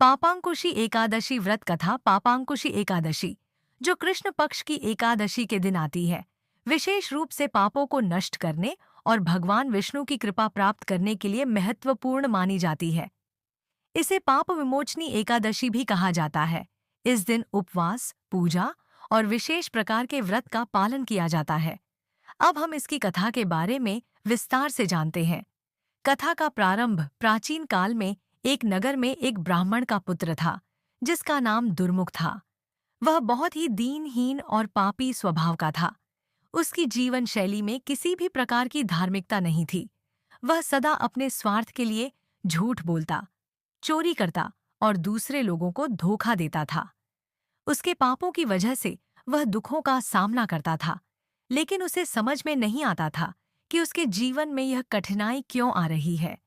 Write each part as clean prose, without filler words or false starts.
पापांकुशी एकादशी व्रत कथा। पापांकुशी एकादशी, जो कृष्ण पक्ष की एकादशी के दिन आती है, विशेष रूप से पापों को नष्ट करने और भगवान विष्णु की कृपा प्राप्त करने के लिए महत्वपूर्ण मानी जाती है। इसे पाप विमोचनी एकादशी भी कहा जाता है। इस दिन उपवास, पूजा और विशेष प्रकार के व्रत का पालन किया जाता है। अब हम इसकी कथा के बारे में विस्तार से जानते हैं। कथा का प्रारंभ प्राचीन काल में एक नगर में एक ब्राह्मण का पुत्र था, जिसका नाम दुर्मुख था। वह बहुत ही दीनहीन और पापी स्वभाव का था। उसकी जीवन शैली में किसी भी प्रकार की धार्मिकता नहीं थी। वह सदा अपने स्वार्थ के लिए झूठ बोलता, चोरी करता और दूसरे लोगों को धोखा देता था। उसके पापों की वजह से वह दुखों का सामना करता था, लेकिन उसे समझ में नहीं आता था कि उसके जीवन में यह कठिनाई क्यों आ रही है।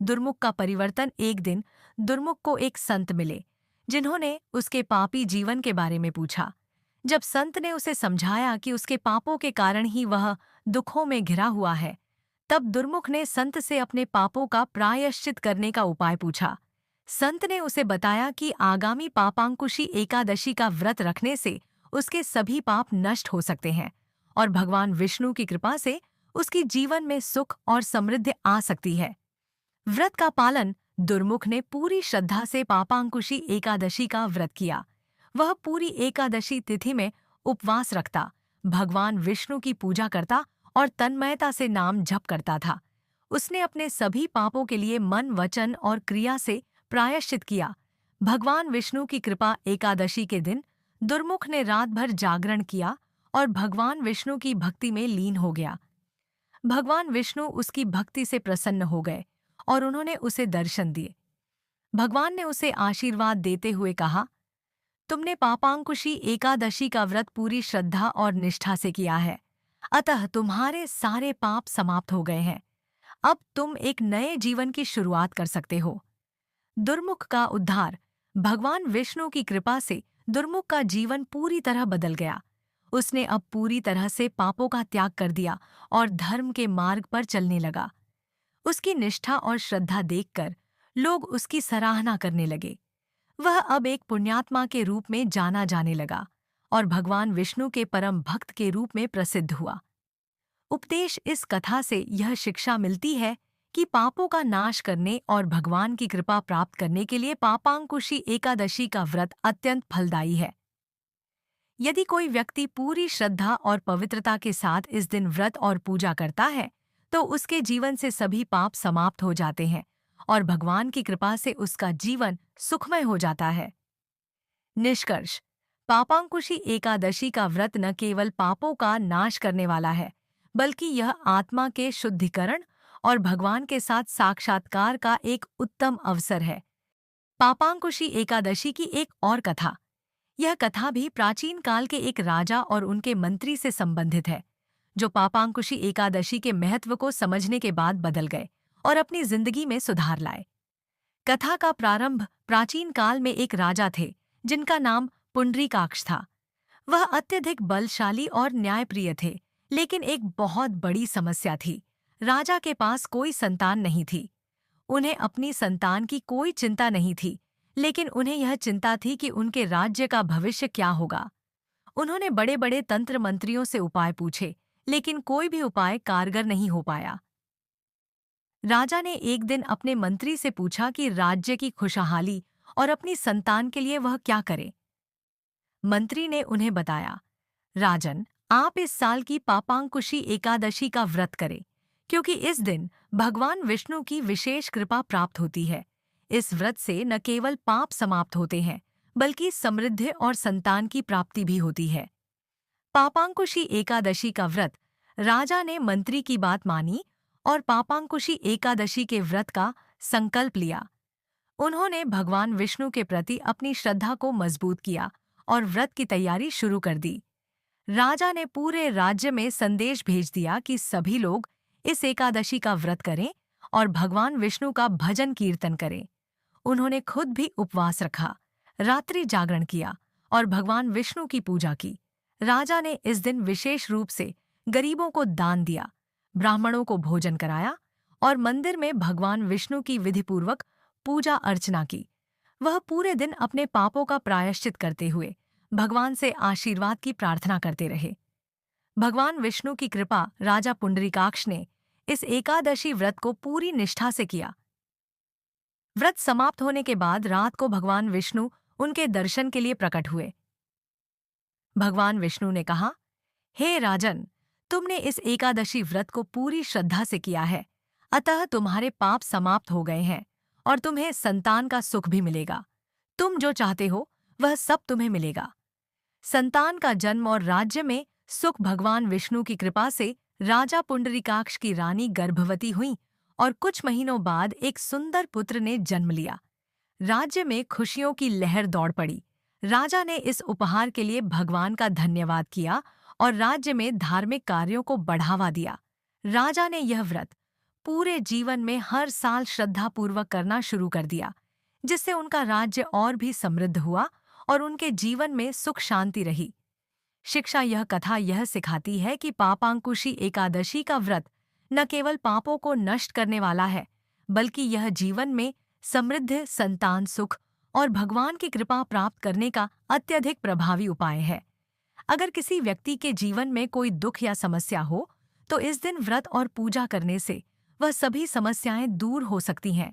दुर्मुख का परिवर्तन। एक दिन दुर्मुख को एक संत मिले, जिन्होंने उसके पापी जीवन के बारे में पूछा। जब संत ने उसे समझाया कि उसके पापों के कारण ही वह दुखों में घिरा हुआ है, तब दुर्मुख ने संत से अपने पापों का प्रायश्चित करने का उपाय पूछा। संत ने उसे बताया कि आगामी पापांकुशी एकादशी का व्रत रखने से उसके सभी पाप नष्ट हो सकते हैं और भगवान विष्णु की कृपा से उसकी जीवन में सुख और समृद्धि आ सकती है। व्रत का पालन। दुर्मुख ने पूरी श्रद्धा से पापांकुशी एकादशी का व्रत किया। वह पूरी एकादशी तिथि में उपवास रखता, भगवान विष्णु की पूजा करता और तन्मयता से नाम जप करता था। उसने अपने सभी पापों के लिए मन, वचन और क्रिया से प्रायश्चित किया। भगवान विष्णु की कृपा। एकादशी के दिन दुर्मुख ने रात भर जागरण किया और भगवान विष्णु की भक्ति में लीन हो गया। भगवान विष्णु उसकी भक्ति से प्रसन्न हो गए और उन्होंने उसे दर्शन दिए। भगवान ने उसे आशीर्वाद देते हुए कहा, तुमने पापांकुशी एकादशी का व्रत पूरी श्रद्धा और निष्ठा से किया है, अतः तुम्हारे सारे पाप समाप्त हो गए हैं। अब तुम एक नए जीवन की शुरुआत कर सकते हो। दुर्मुख का उद्धार। भगवान विष्णु की कृपा से दुर्मुख का जीवन पूरी तरह बदल गया। उसने अब पूरी तरह से पापों का त्याग कर दिया और धर्म के मार्ग पर चलने लगा। उसकी निष्ठा और श्रद्धा देखकर लोग उसकी सराहना करने लगे। वह अब एक पुण्यात्मा के रूप में जाना जाने लगा और भगवान विष्णु के परम भक्त के रूप में प्रसिद्ध हुआ। उपदेश। इस कथा से यह शिक्षा मिलती है कि पापों का नाश करने और भगवान की कृपा प्राप्त करने के लिए पापांकुशी एकादशी का व्रत अत्यंत फलदायी है। यदि कोई व्यक्ति पूरी श्रद्धा और पवित्रता के साथ इस दिन व्रत और पूजा करता है, तो उसके जीवन से सभी पाप समाप्त हो जाते हैं और भगवान की कृपा से उसका जीवन सुखमय हो जाता है। निष्कर्ष। पापांकुशी एकादशी का व्रत न केवल पापों का नाश करने वाला है, बल्कि यह आत्मा के शुद्धिकरण और भगवान के साथ साक्षात्कार का एक उत्तम अवसर है। पापांकुशी एकादशी की एक और कथा। यह कथा भी प्राचीन काल के एक राजा और उनके मंत्री से संबंधित है, जो पापांकुशी एकादशी के महत्व को समझने के बाद बदल गए और अपनी जिंदगी में सुधार लाए। कथा का प्रारंभ प्राचीन काल में एक राजा थे, जिनका नाम पुंडरीकाक्ष था। वह अत्यधिक बलशाली और न्यायप्रिय थे, लेकिन एक बहुत बड़ी समस्या थी। राजा के पास कोई संतान नहीं थी। उन्हें अपनी संतान की कोई चिंता नहीं थी, लेकिन उन्हें यह चिंता थी कि उनके राज्य का भविष्य क्या होगा। उन्होंने बड़े बड़े तंत्र मंत्रियों से उपाय पूछे, लेकिन कोई भी उपाय कारगर नहीं हो पाया। राजा ने एक दिन अपने मंत्री से पूछा कि राज्य की खुशहाली और अपनी संतान के लिए वह क्या करे। मंत्री ने उन्हें बताया, राजन, आप इस साल की पापांकुशी एकादशी का व्रत करें, क्योंकि इस दिन भगवान विष्णु की विशेष कृपा प्राप्त होती है। इस व्रत से न केवल पाप समाप्त होते हैं, बल्कि समृद्धि और संतान की प्राप्ति भी होती है। पापांकुशी एकादशी का व्रत। राजा ने मंत्री की बात मानी और पापांकुशी एकादशी के व्रत का संकल्प लिया। उन्होंने भगवान विष्णु के प्रति अपनी श्रद्धा को मजबूत किया और व्रत की तैयारी शुरू कर दी। राजा ने पूरे राज्य में संदेश भेज दिया कि सभी लोग इस एकादशी का व्रत करें और भगवान विष्णु का भजन कीर्तन करें। उन्होंने खुद भी उपवास रखा, रात्रि जागरण किया और भगवान विष्णु की पूजा की। राजा ने इस दिन विशेष रूप से गरीबों को दान दिया, ब्राह्मणों को भोजन कराया और मंदिर में भगवान विष्णु की विधिपूर्वक पूजा अर्चना की। वह पूरे दिन अपने पापों का प्रायश्चित करते हुए भगवान से आशीर्वाद की प्रार्थना करते रहे। भगवान विष्णु की कृपा राजा पुंडरीकाक्ष ने इस एकादशी व्रत को पूरी निष्ठा से किया। व्रत समाप्त होने के बाद रात को भगवान विष्णु उनके दर्शन के लिए प्रकट हुए। भगवान विष्णु ने कहा, हे राजन, तुमने इस एकादशी व्रत को पूरी श्रद्धा से किया है, अतः तुम्हारे पाप समाप्त हो गए हैं और तुम्हें संतान का सुख भी मिलेगा। तुम जो चाहते हो वह सब तुम्हें मिलेगा। संतान का जन्म और राज्य में सुख भगवान विष्णु की कृपा से राजा पुंडरीकाक्ष की रानी गर्भवती हुई और कुछ महीनों बाद एक सुंदर पुत्र ने जन्म लिया। राज्य में खुशियों की लहर दौड़ पड़ी। राजा ने इस उपहार के लिए भगवान का धन्यवाद किया और राज्य में धार्मिक कार्यों को बढ़ावा दिया। राजा ने यह व्रत पूरे जीवन में हर साल श्रद्धापूर्वक करना शुरू कर दिया, जिससे उनका राज्य और भी समृद्ध हुआ और उनके जीवन में सुख शांति रही। शिक्षा यह कथा यह सिखाती है कि पापांकुशी एकादशी का व्रत न केवल पापों को नष्ट करने वाला है, बल्कि यह जीवन में समृद्ध, संतान सुख और भगवान की कृपा प्राप्त करने का अत्यधिक प्रभावी उपाय है। अगर किसी व्यक्ति के जीवन में कोई दुख या समस्या हो, तो इस दिन व्रत और पूजा करने से वह सभी समस्याएं दूर हो सकती हैं।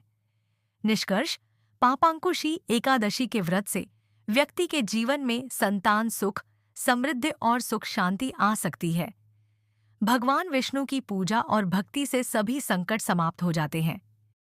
निष्कर्ष, पापांकुशी एकादशी के व्रत से व्यक्ति के जीवन में संतान सुख, समृद्धि और सुख शांति आ सकती है। भगवान विष्णु की पूजा और भक्ति से सभी संकट समाप्त हो जाते हैं।